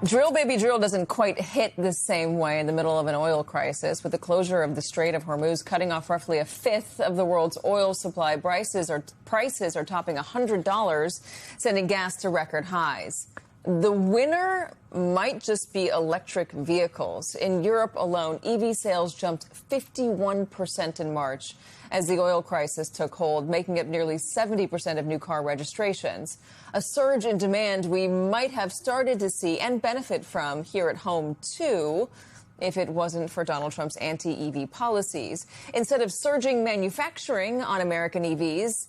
Drill, baby, drill doesn't quite hit the same way in the middle of an oil crisis. With the closure of the Strait of Hormuz cutting off roughly a fifth of the world's oil supply, prices are topping $100, sending gas to record highs. The winner might just be electric vehicles. In Europe alone, EV sales jumped 51% in March as the oil crisis took hold, making up nearly 70% of new car registrations. A surge in demand we might have started to see and benefit from here at home, too, if it wasn't for Donald Trump's anti-EV policies. Instead of surging manufacturing on American EVs,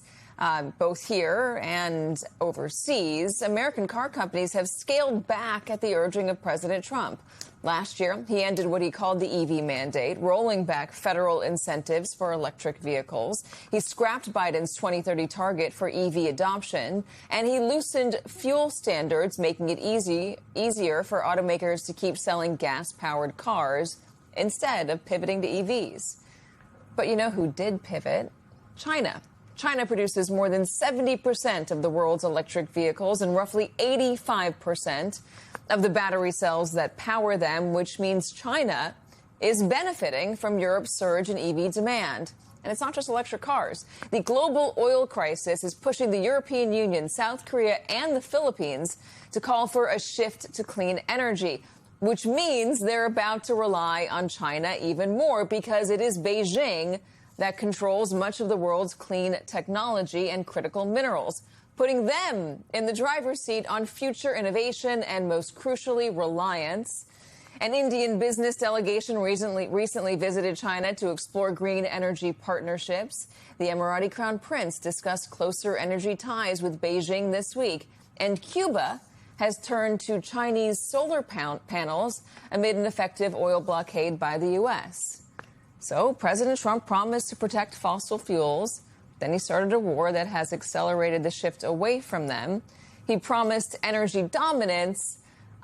both here and overseas, American car companies have scaled back at the urging of President Trump. Last year, he ended what he called the EV mandate, rolling back federal incentives for electric vehicles. He scrapped Biden's 2030 target for EV adoption, and he loosened fuel standards, making it easier for automakers to keep selling gas-powered cars instead of pivoting to EVs. But you know who did pivot? China. China produces more than 70% of the world's electric vehicles and roughly 85% of the battery cells that power them, which means China is benefiting from Europe's surge in EV demand. And it's not just electric cars. The global oil crisis is pushing the European Union, South Korea, and the Philippines to call for a shift to clean energy, which means they're about to rely on China even more because it is Beijing that controls much of the world's clean technology and critical minerals, putting them in the driver's seat on future innovation and, most crucially, reliance. An Indian business delegation recently visited China to explore green energy partnerships. The Emirati Crown Prince discussed closer energy ties with Beijing this week. And Cuba has turned to Chinese solar panels amid an effective oil blockade by the U.S. So President Trump promised to protect fossil fuels. Then he started a war that has accelerated the shift away from them. He promised energy dominance.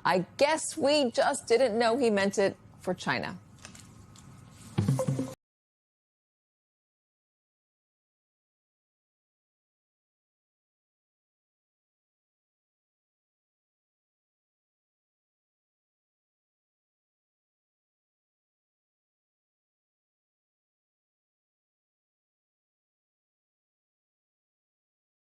I guess we just didn't know he meant it for China.